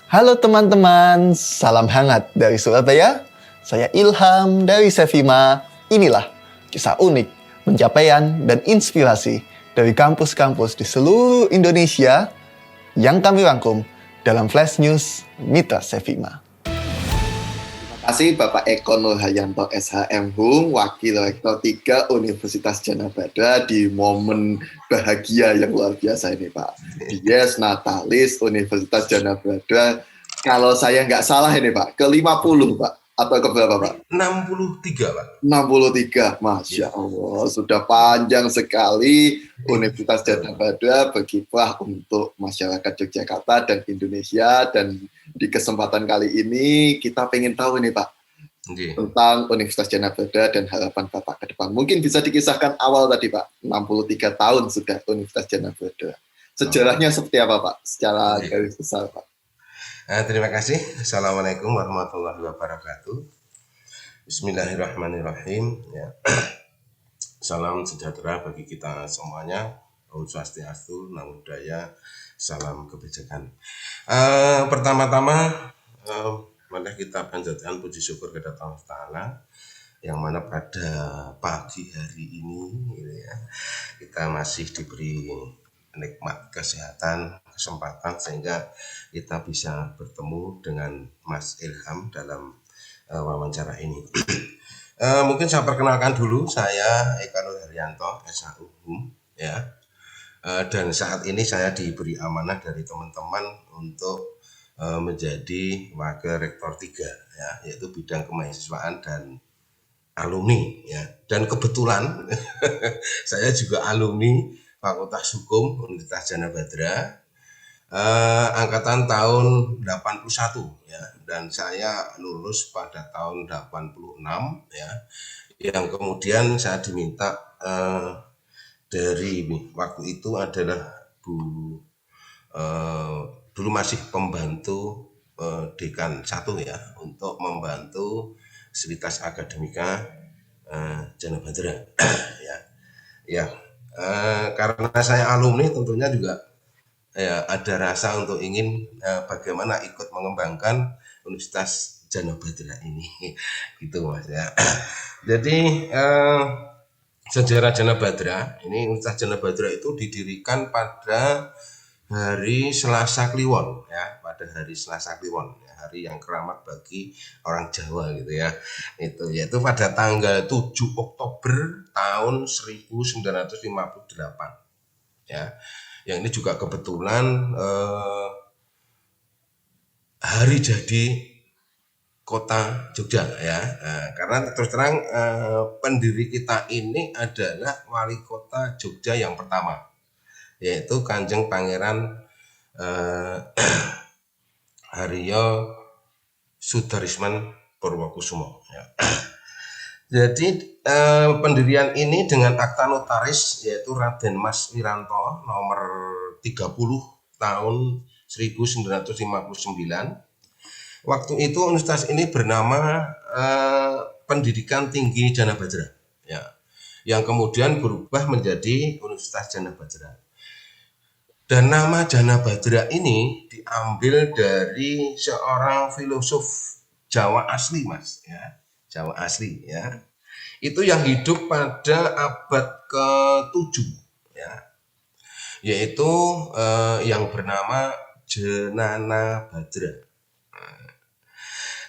Halo teman-teman, salam hangat dari Surabaya. Saya Ilham dari Sevima. Inilah kisah unik, pencapaian, dan inspirasi dari kampus-kampus di seluruh Indonesia yang kami rangkum dalam Flash News Mitra Sevima. Terima kasih Bapak Eko Nurhayanto SHM Hum, Wakil Rektor 3 Universitas Jana Badra di momen bahagia yang luar biasa ini Pak. Dies Natalis Universitas Jana Badra, kalau saya nggak salah ini Pak, ke-50 Pak, atau ke berapa Pak? 63 Pak. 63, Masya Allah, sudah panjang sekali Universitas Jana Badra berkiprah untuk masyarakat Yogyakarta dan Indonesia. Dan di kesempatan kali ini kita pengen tahu nih Pak, tentang Universitas Jana Badra dan harapan Bapak ke depan. Mungkin bisa dikisahkan awal tadi Pak, 63 tahun sudah Universitas Jana Badra. Sejarahnya seperti apa Pak, secara garis besar Pak? Terima kasih. Assalamualaikum warahmatullahi wabarakatuh. Bismillahirrahmanirrahim. Ya. Salam sejahtera bagi kita semuanya. Om Swastiastu, Namo Buddhaya, salam kebijakan. Pertama-tama, mari kita panjatkan puji syukur kepada Allah Ta'ala, yang mana pada pagi hari ini ya, kita masih diberi nikmat kesehatan, kesempatan sehingga kita bisa bertemu dengan Mas Ilham dalam wawancara ini. Mungkin saya perkenalkan dulu, saya Eko Nurhayanto SHM ya. Dan saat ini saya diberi amanah dari teman-teman untuk menjadi Wakil Rektor 3 ya, yaitu bidang kemahasiswaan dan alumni ya. Dan kebetulan saya juga alumni Fakultas Hukum Universitas Jana Badra, angkatan tahun 81 ya, dan saya lulus pada tahun 86 ya, yang kemudian saya diminta dari waktu itu adalah dulu masih pembantu dekan 1 ya, untuk membantu Sivitas Akademika Jana Badra ya. Karena saya alumni tentunya juga ya, ada rasa untuk ingin bagaimana ikut mengembangkan Universitas Jana Badra ini gitu Mas ya. Jadi sejarah Jana Badra ini, Universitas Jana Badra itu didirikan pada hari Selasa Kliwon ya, pada hari Selasa Kliwon ya, hari yang keramat bagi orang Jawa gitu ya. Itu yaitu pada tanggal 7 Oktober tahun 1958 ya. Yang ini juga kebetulan hari jadi kota Jogja ya. Karena terus terang pendiri kita ini adalah wali kota Jogja yang pertama, yaitu Kanjeng Pangeran Haryo Sudarisman Purwokusumo ya. Jadi pendirian ini dengan akta notaris yaitu Raden Mas Wiranto nomor 30 tahun 1959. Waktu itu universitas ini bernama Pendidikan Tinggi Jana Badra ya, yang kemudian berubah menjadi Universitas Jana Badra. Dan nama Jana Badra ini diambil dari seorang filosof Jawa asli Mas ya. Jawa asli ya, itu yang hidup pada abad ke-7 ya, yaitu yang bernama Jenana Badra.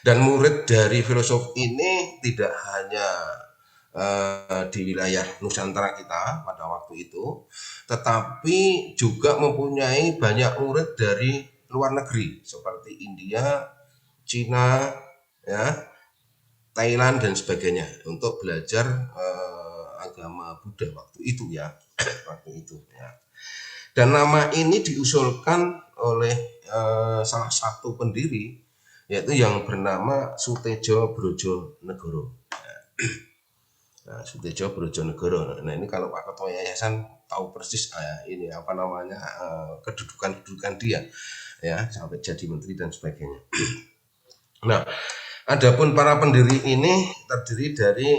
Dan murid dari filosof ini tidak hanya di wilayah Nusantara kita pada waktu itu, tetapi juga mempunyai banyak murid dari luar negeri seperti India, Cina ya, Thailand dan sebagainya, untuk belajar agama Buddha waktu itu ya. Waktu itu ya. Dan nama ini diusulkan oleh salah satu pendiri, yaitu yang bernama Sutejo Brojonegoro. Nah, Sutejo Brojonegoro. Nah, ini kalau Pak Ketua Yayasan tahu persis ini apa namanya, kedudukan dia ya, sampai jadi menteri dan sebagainya. Nah, adapun para pendiri ini terdiri dari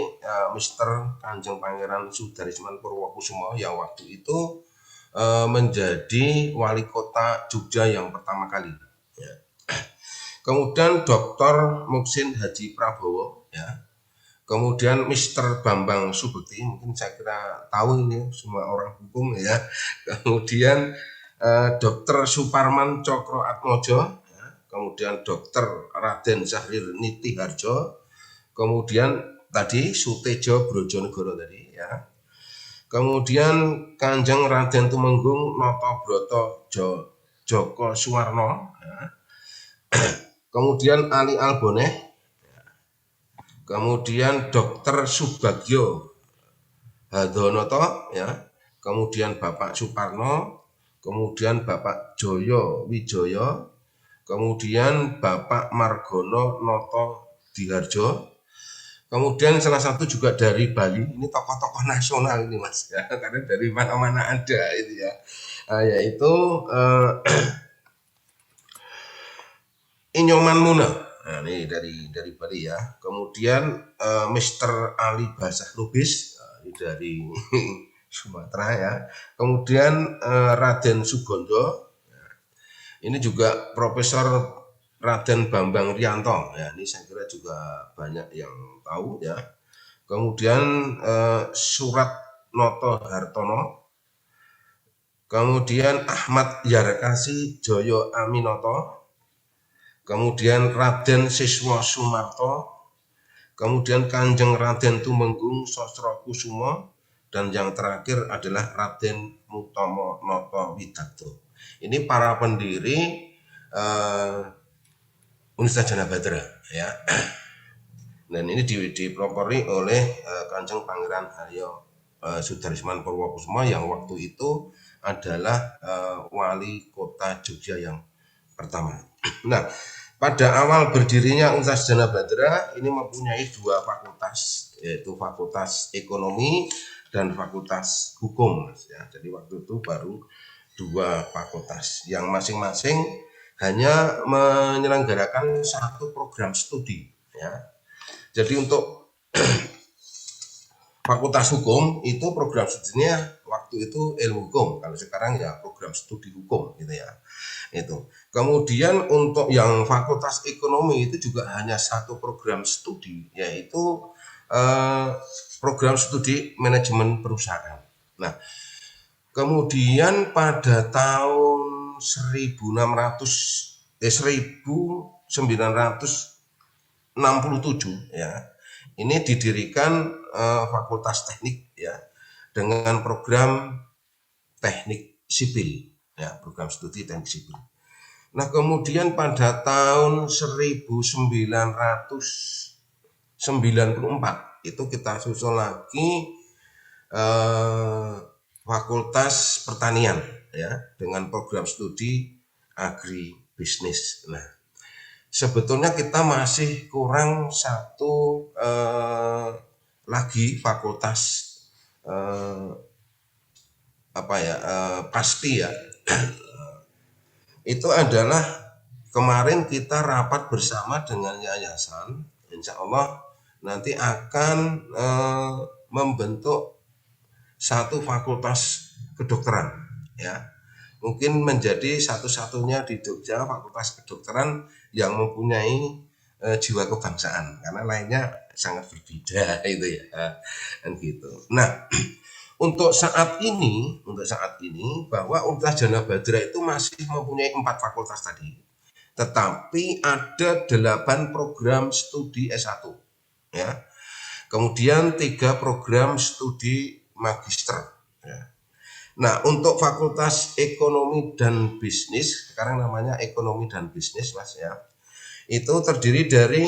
Mr. Kanjeng Pangeran Sudarisman Purwokusumo yang waktu itu menjadi wali kota Jogja yang pertama kali ya. Kemudian Dr. Muksin Haji Prabowo, ya. Kemudian Mr. Bambang Subekti, mungkin saya kira tahu ini semua orang hukum ya. Kemudian Dr. Suparman Cokro Atmojo, ya. Kemudian Dr. Raden Syahrir Nitiharjo, kemudian tadi Sutejo Brojonegoro tadi ya. Kemudian Kanjeng Raden Tumenggung Noto Broto Joko Suwarno, ya. Kemudian Ali Alboneh, kemudian Dr. Subagio Hadonoto, ya. Kemudian Bapak Suparno, kemudian Bapak Joyo Wijoyo, kemudian Bapak Margono Noto Diharjo, kemudian salah satu juga dari Bali, ini tokoh-tokoh nasional ini Mas ya, karena dari mana-mana ada itu ya, yaitu Inyoman Muna, nah, ini dari Bali ya. Kemudian Mr. Ali Basah Lubis, ini dari Sumatera ya. Kemudian Raden Sugondo, ini juga Profesor Raden Bambang Rianto, ya. Ini saya kira juga banyak yang tahu ya. Kemudian Surat Noto Hartono, kemudian Ahmad Yarkasi Joyo Aminoto, kemudian Raden Siswo Sumarto, kemudian Kanjeng Raden Tumenggung Sosro Kusumo, dan yang terakhir adalah Raden Mutomo Noto Widato. Ini para pendiri Universitas Danau Badra ya. Dan ini dipelopori oleh Kanjeng Pangeran Haryo Sudarsman Purwokusumo yang waktu itu adalah wali kota Jogja yang pertama. Nah, pada awal berdirinya Universitas Danau Badra ini mempunyai dua fakultas, yaitu Fakultas Ekonomi dan Fakultas Hukum. Ya, jadi waktu itu baru dua fakultas yang masing-masing hanya menyelenggarakan satu program studi. Ya. Jadi untuk Fakultas Hukum itu program studinya waktu itu ilmu hukum, kalau sekarang ya program studi hukum gitu ya. Itu. Kemudian untuk yang Fakultas Ekonomi itu juga hanya satu program studi, yaitu program studi manajemen perusahaan. Nah, kemudian pada tahun 1967 ya, ini didirikan Fakultas Teknik ya dengan program teknik sipil ya, program studi teknik sipil. Nah, kemudian pada tahun 1994 itu kita susul lagi Fakultas Pertanian ya dengan program studi agribisnis. Nah, sebetulnya kita masih kurang satu lagi fakultas pasti ya. Itu adalah kemarin kita rapat bersama dengan yayasan, insya Allah nanti akan membentuk satu fakultas kedokteran ya. Mungkin menjadi satu-satunya di Jogja fakultas kedokteran yang mempunyai jiwa kebangsaan, karena lainnya sangat berbeda itu ya, dan gitu. Nah, untuk saat ini bahwa Universitas Danau Badra itu masih mempunyai 4 fakultas tadi, tetapi ada 8 program studi S1 ya. Kemudian 3 program studi magister ya. Nah, untuk Fakultas Ekonomi dan Bisnis, sekarang namanya Ekonomi dan Bisnis Mas ya, itu terdiri dari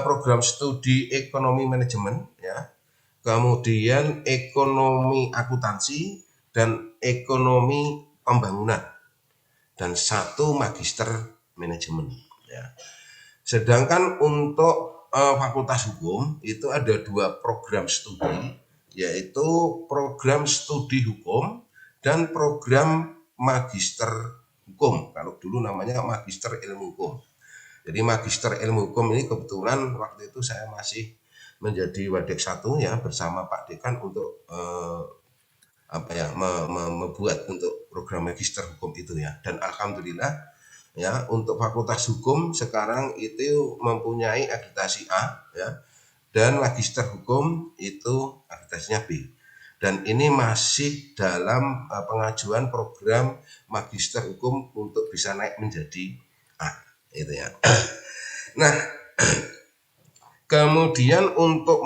program studi Ekonomi Manajemen ya, kemudian Ekonomi Akuntansi dan Ekonomi Pembangunan, dan 1 Magister Manajemen ya. Sedangkan untuk Fakultas Hukum itu ada 2 program studi, yaitu program studi hukum dan program magister hukum. Kalau dulu namanya magister ilmu hukum. Jadi magister ilmu hukum ini kebetulan waktu itu saya masih menjadi Wadek 1 ya bersama Pak Dekan untuk membuat untuk program magister hukum itu ya. Dan alhamdulillah ya. Untuk Fakultas Hukum sekarang itu mempunyai akreditasi A, ya, dan Magister Hukum itu akreditasinya B. Dan ini masih dalam pengajuan program Magister Hukum untuk bisa naik menjadi A, itu ya. Nah, kemudian untuk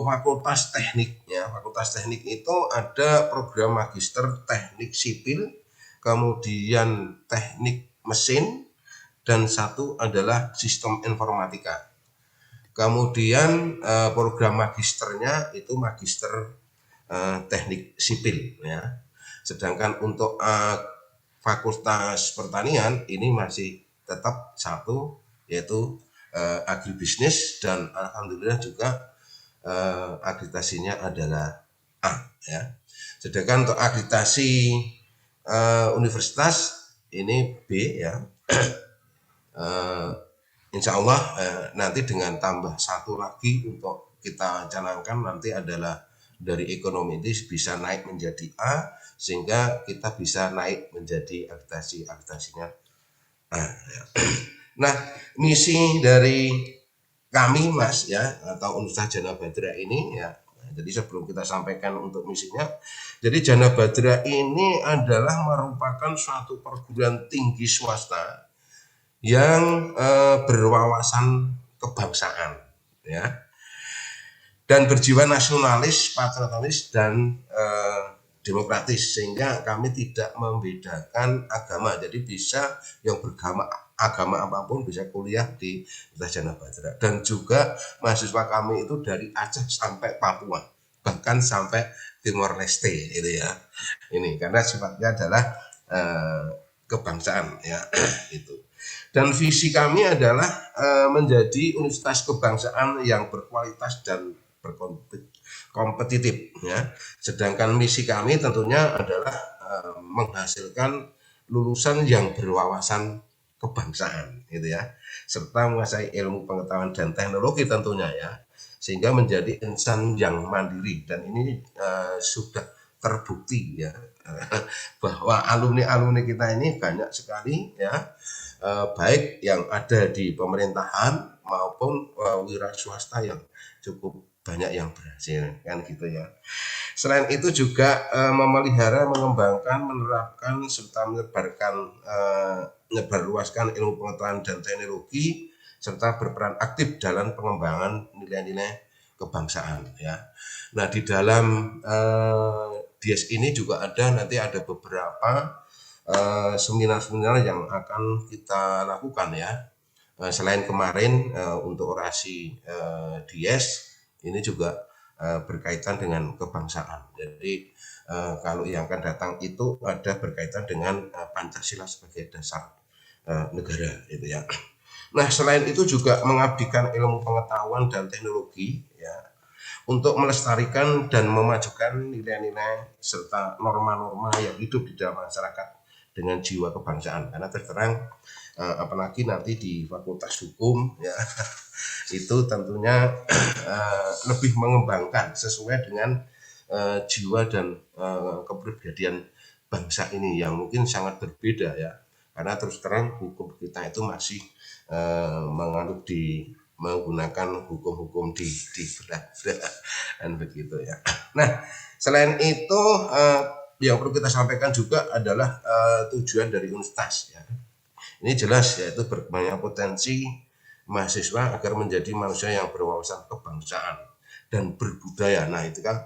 Fakultas Teknik, ya, Fakultas Teknik itu ada program Magister Teknik Sipil, kemudian Teknik Mesin, dan satu adalah Sistem Informatika. Kemudian program magisternya itu Magister Teknik Sipil, ya. Sedangkan untuk Fakultas Pertanian ini masih tetap satu, yaitu agribisnis, dan alhamdulillah juga akreditasinya adalah A, ya. Sedangkan untuk akreditasi universitas ini B, ya. Insya Allah nanti dengan tambah satu lagi untuk kita canangkan nanti adalah dari ekonomi ini bisa naik menjadi A, sehingga kita bisa naik menjadi akreditasinya A, ya. Nah, misi dari kami, Mas, ya, atau Universitas Jana Badra ini, ya. Jadi sebelum kita sampaikan untuk misinya, jadi Jana Badra ini adalah merupakan suatu perguruan tinggi swasta yang berwawasan kebangsaan, ya, dan berjiwa nasionalis, patriotis, dan demokratis, sehingga kami tidak membedakan agama. Jadi bisa yang agama apapun bisa kuliah di Universitas Jana Badra. Dan juga mahasiswa kami itu dari Aceh sampai Papua, bahkan sampai Timor Leste, itu ya. Ini karena sifatnya adalah kebangsaan, ya. Itu. Dan visi kami adalah menjadi universitas kebangsaan yang berkualitas dan berkompetitif, ya. Sedangkan misi kami tentunya adalah menghasilkan lulusan yang berwawasan kebangsaan, gitu ya, serta menguasai ilmu pengetahuan dan teknologi tentunya, ya, sehingga menjadi insan yang mandiri. Dan ini sudah terbukti, ya, bahwa alumni kita ini banyak sekali, ya, baik yang ada di pemerintahan maupun wira swasta yang cukup banyak yang berhasil, kan gitu ya. Selain itu juga memelihara, mengembangkan, menerapkan, serta menyebarluaskan ilmu pengetahuan dan teknologi, serta berperan aktif dalam pengembangan nilai-nilai kebangsaan, ya. Nah, di dalam DIES ini juga nanti ada beberapa seminar-seminar yang akan kita lakukan, ya. Selain kemarin untuk orasi DIES ini juga berkaitan dengan kebangsaan. Jadi kalau yang akan datang itu ada berkaitan dengan Pancasila sebagai dasar negara, itu ya. Nah, selain itu juga mengabdikan ilmu pengetahuan dan teknologi, ya, untuk melestarikan dan memajukan nilai-nilai serta norma-norma yang hidup di dalam masyarakat dengan jiwa kebangsaan. Karena terterang apalagi nanti di Fakultas Hukum, ya, itu tentunya lebih mengembangkan sesuai dengan jiwa dan kepribadian bangsa ini yang mungkin sangat berbeda, ya. Karena terus terang hukum kita itu masih menggunakan hukum-hukum di belah-belah, dan begitu, ya. Nah, selain itu yang perlu kita sampaikan juga adalah tujuan dari universitas, ya. Ini jelas, yaitu berkembangnya potensi mahasiswa agar menjadi manusia yang berwawasan kebangsaan dan berbudaya. Nah, itu kan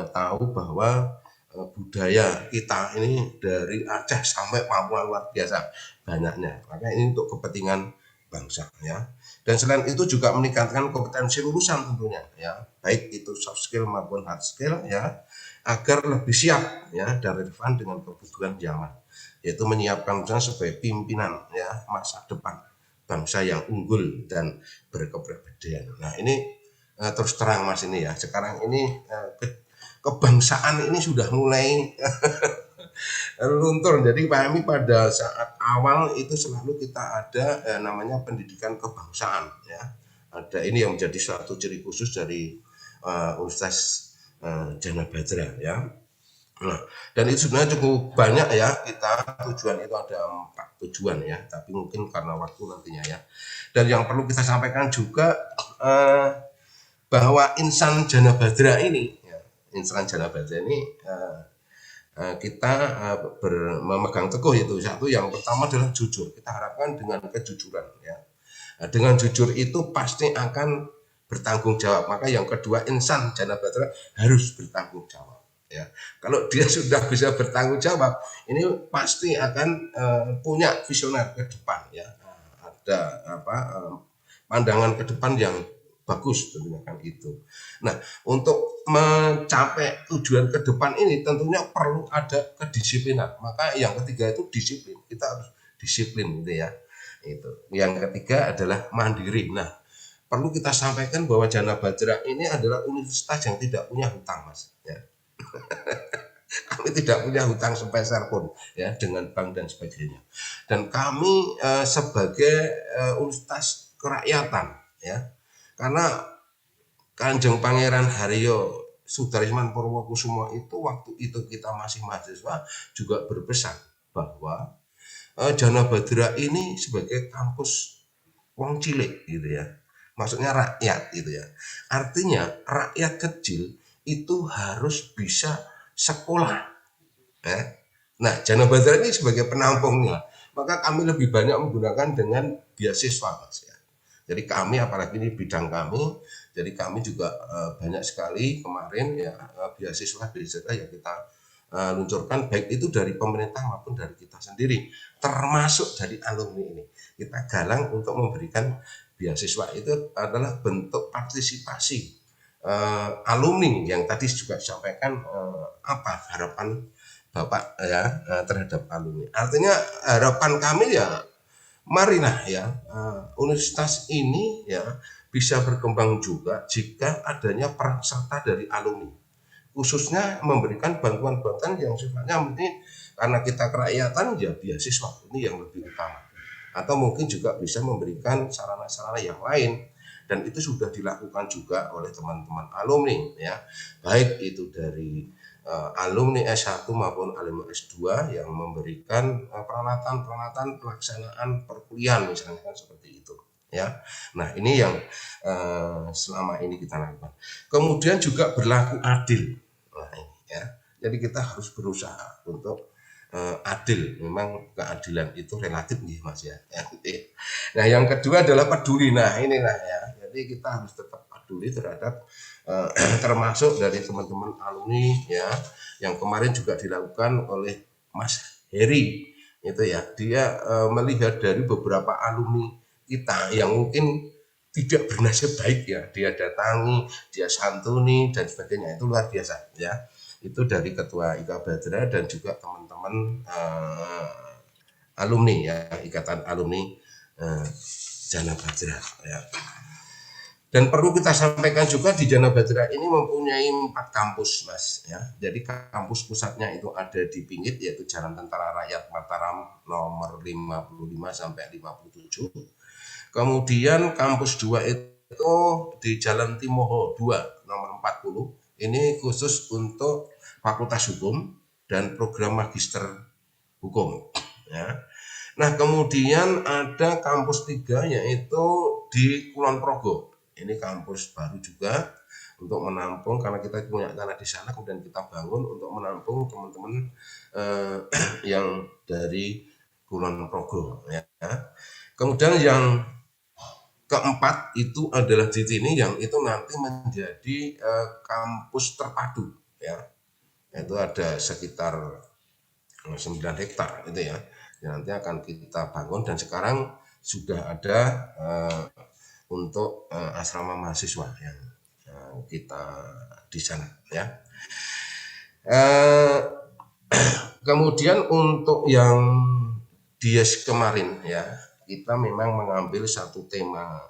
tahu bahwa budaya kita ini dari Aceh sampai Papua luar biasa banyaknya. Maka ini untuk kepentingan bangsa, ya. Dan selain itu juga meningkatkan kompetensi lulusan tentunya, ya, baik itu soft skill maupun hard skill, ya, agar lebih siap, ya, dan relevan dengan kebutuhan zaman, yaitu menyiapkan sebagai pimpinan, ya, masa depan bangsa yang unggul dan berkepribadian. Nah, ini terus terang, Mas, ini, ya, sekarang ini kebangsaan ini sudah mulai luntur. Jadi kami pada saat awal itu selalu kita ada namanya pendidikan kebangsaan, ya. Ada ini yang menjadi suatu ciri khusus dari Universitas Jana Badra, ya. Nah, dan itu sebenarnya cukup banyak ya, kita tujuan itu ada 4 tujuan ya, tapi mungkin karena waktu nantinya ya. Dan yang perlu kita sampaikan juga bahwa insan Jana Badra ini, ya, insan Jana Badra ini kita memegang teguh itu satu, yang pertama adalah jujur. Kita harapkan dengan kejujuran ya. Nah, dengan jujur itu pasti akan bertanggung jawab. Maka yang kedua, insan Jana Badra harus bertanggung jawab. Ya, kalau dia sudah bisa bertanggung jawab, ini pasti akan punya visioner ke depan ya. Ada pandangan ke depan yang bagus tentunya kan itu. Nah, untuk mencapai tujuan ke depan ini tentunya perlu ada kedisiplinan. Maka yang ketiga itu disiplin. Kita harus disiplin gitu ya. Itu. Yang ketiga adalah mandiri. Nah, perlu kita sampaikan bahwa Jana Badra ini adalah universitas yang tidak punya hutang, Mas. Ya. Kami tidak punya hutang sepeser pun ya dengan bank dan sebagainya. Dan kami sebagai universitas kerakyatan ya, karena Kanjeng Pangeran Haryo Sudarisman Purwokusumo itu waktu itu kita masih mahasiswa juga berpesan bahwa Jana Badra ini sebagai kampus wong cilik gitu ya. Maksudnya rakyat gitu ya. Artinya rakyat kecil itu harus bisa sekolah. Ya. Nah, Jana Badra ini sebagai penampungnya, maka kami lebih banyak menggunakan dengan beasiswa, Mas ya. Jadi kami, apalagi ini bidang kami, jadi kami juga banyak sekali kemarin ya beasiswa yang kita luncurkan, baik itu dari pemerintah maupun dari kita sendiri, termasuk dari alumni ini. Kita galang untuk memberikan beasiswa, itu adalah bentuk partisipasi alumni yang tadi juga disampaikan apa harapan Bapak ya terhadap alumni. Artinya harapan kami ya marilah ya universitas ini ya bisa berkembang juga jika adanya peran serta dari alumni, khususnya memberikan bantuan-bantuan yang sifatnya mungkin karena kita kerakyatan ya beasiswa ini yang lebih utama, atau mungkin juga bisa memberikan sarana-sarana yang lain. Dan itu sudah dilakukan juga oleh teman-teman alumni ya, baik itu dari alumni S1 maupun alumni S2 yang memberikan peralatan-peralatan pelaksanaan perkuliahan misalnya kan seperti itu ya. Nah, ini yang selama ini kita lakukan. Kemudian juga berlaku adil. Nah, ini ya. Jadi kita harus berusaha untuk adil. Memang keadilan itu relatif nih Mas ya. Nah, yang kedua adalah peduli. Nah, inilah ya. Jadi kita harus tetap peduli terhadap termasuk dari teman-teman alumni ya, yang kemarin juga dilakukan oleh Mas Heri itu ya. Dia melihat dari beberapa alumni kita yang mungkin tidak bernasib baik ya, dia datangi, dia santuni dan sebagainya, itu luar biasa ya. Itu dari Ketua IKA Badra dan juga teman-teman alumni ya, Ikatan Alumni Jana Badra ya. Dan perlu kita sampaikan juga di Jana Badra ini mempunyai 4 kampus Mas ya. Jadi kampus pusatnya itu ada di Pinggit, yaitu Jalan Tentara Rakyat Mataram nomor 55 sampai 57. Kemudian kampus 2 itu di Jalan Timoho 2 nomor 40. Ini khusus untuk Fakultas Hukum dan program Magister Hukum ya. Nah, kemudian ada kampus 3 yaitu di Kulon Progo. Ini kampus baru juga untuk menampung, karena kita punya tanah di sana, kemudian kita bangun untuk menampung teman-teman yang dari Kulon Progo ya. Kemudian yang keempat itu adalah di sini yang itu nanti menjadi kampus terpadu ya. Itu ada sekitar 9 hektar itu ya. Yang nanti akan kita bangun, dan sekarang sudah ada untuk asrama mahasiswa yang kita di sana ya. Kemudian untuk yang Dies kemarin ya, kita memang mengambil satu tema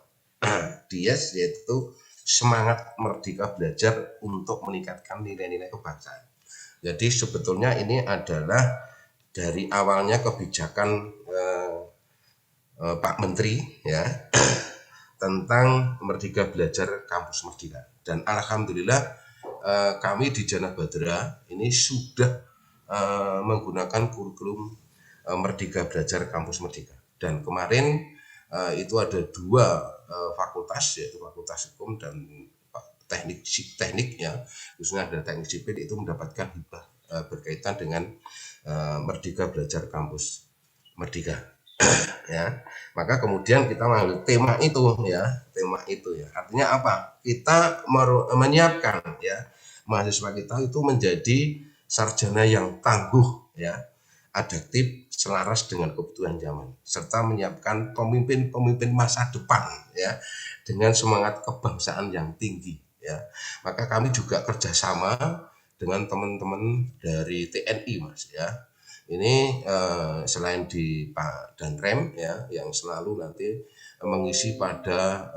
Dies, yaitu semangat merdeka belajar untuk meningkatkan nilai-nilai kebangsaan. Jadi sebetulnya ini adalah dari awalnya kebijakan Pak Menteri ya tentang Merdeka Belajar Kampus Merdeka, dan alhamdulillah kami di Jana Badra ini sudah menggunakan kurikulum Merdeka Belajar Kampus Merdeka. Dan kemarin itu ada 2 fakultas, yaitu Fakultas Hukum dan teknik ya, khususnya ada teknik sipil, itu mendapatkan hibah berkaitan dengan Merdeka Belajar Kampus Merdeka. Ya, maka kemudian kita mengambil tema itu ya. Artinya apa? Kita menyiapkan ya mahasiswa kita itu menjadi sarjana yang tangguh ya, adaptif, selaras dengan kebutuhan zaman, serta menyiapkan pemimpin masa depan ya dengan semangat kebangsaan yang tinggi ya. Maka kami juga kerjasama dengan teman-teman dari TNI Mas ya. Ini selain di Pak Danrem ya, yang selalu nanti mengisi pada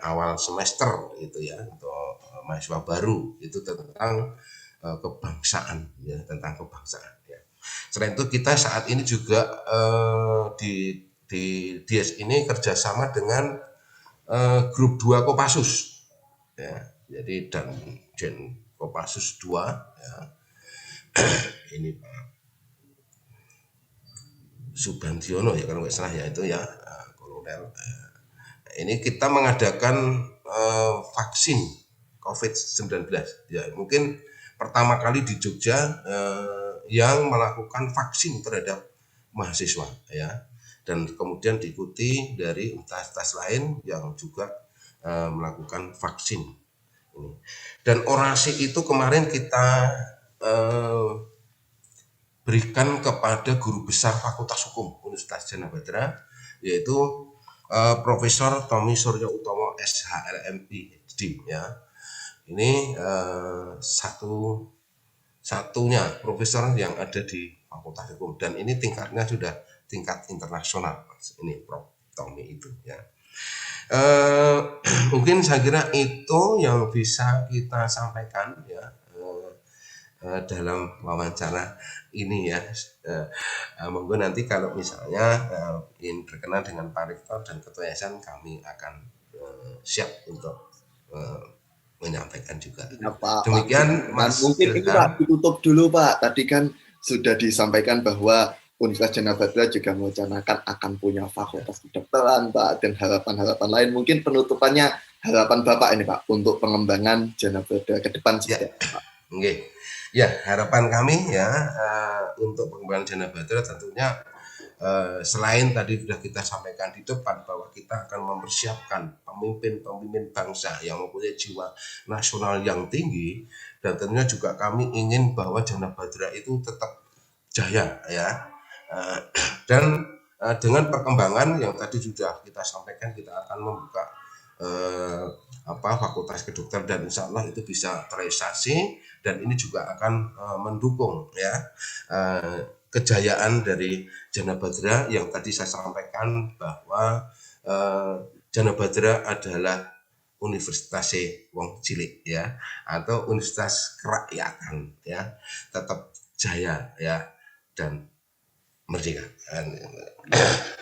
awal semester itu ya, untuk mahasiswa baru itu tentang kebangsaan ya, ya. Selain itu kita saat ini juga di DS ini kerjasama dengan grup 2 Kopassus ya. Jadi dan Kopassus 2 ya. Ini Pak Subandiono ya kalau nggak salah ya, itu ya kolonel. Ini kita mengadakan vaksin COVID-19 ya, mungkin pertama kali di Jogja yang melakukan vaksin terhadap mahasiswa ya, dan kemudian diikuti dari universitas lain yang juga melakukan vaksin ini. Dan orasi itu kemarin kita berikan kepada guru besar Fakultas Hukum Universitas Jana Badra, yaitu Profesor Tommy Suryo Utomo SHLM PhD ya. Ini satunya profesor yang ada di Fakultas Hukum, dan ini tingkatnya sudah tingkat internasional ini Prof Tommy itu ya. Mungkin saya kira itu yang bisa kita sampaikan ya dalam wawancara ini ya. Monggo nanti kalau misalnya ingin berkenan dengan Pak Rektor dan Ketua Yayasan, kami akan siap untuk menyampaikan juga. Ya, Pak, demikian Mas. Mungkin ini Pak ditutup dulu Pak. Tadi kan sudah disampaikan bahwa Universitas Jana Badra juga merencanakan akan punya fakultas kedokteran Pak, dan harapan-harapan lain. Mungkin penutupannya harapan Bapak ini Pak untuk pengembangan Jana Badra ke depan ya. Pak. Okay. Ya, harapan kami ya untuk pengembangan Jana Badra tentunya selain tadi sudah kita sampaikan di depan bahwa kita akan mempersiapkan pemimpin bangsa yang mempunyai jiwa nasional yang tinggi, dan tentunya juga kami ingin bahwa Jana Badra itu tetap jaya ya. Dan dengan perkembangan yang tadi sudah kita sampaikan, kita akan membuka fakultas kedokteran, dan insya Allah itu bisa terrealisasi, dan ini juga akan mendukung ya kejayaan dari Jana Badra yang tadi saya sampaikan bahwa Jana Badra adalah Universitas Wong Cilik ya, atau Universitas Kerakyatan ya, tetap jaya ya dan merdeka.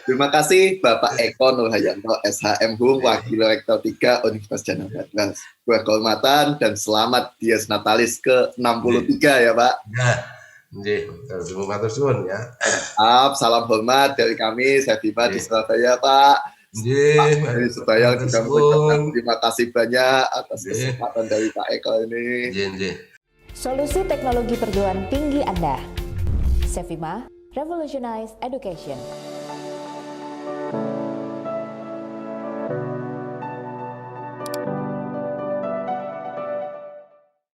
Terima kasih Bapak Eko Nurhayanto SHM Hum, Wakil Rektor 3 Universitas Jana Badra. Sebuah kehormatan dan selamat Dies Natalis ke-63 ya Pak. Terima kasih ya. Salam hormat dari kami, saya Bima di Surabaya Pak. Dari Surabaya juga mengucapkan terima kasih banyak atas kesempatan dari Pak Eko ini. Solusi teknologi perguruan tinggi Anda. Sevima, Revolutionize Education.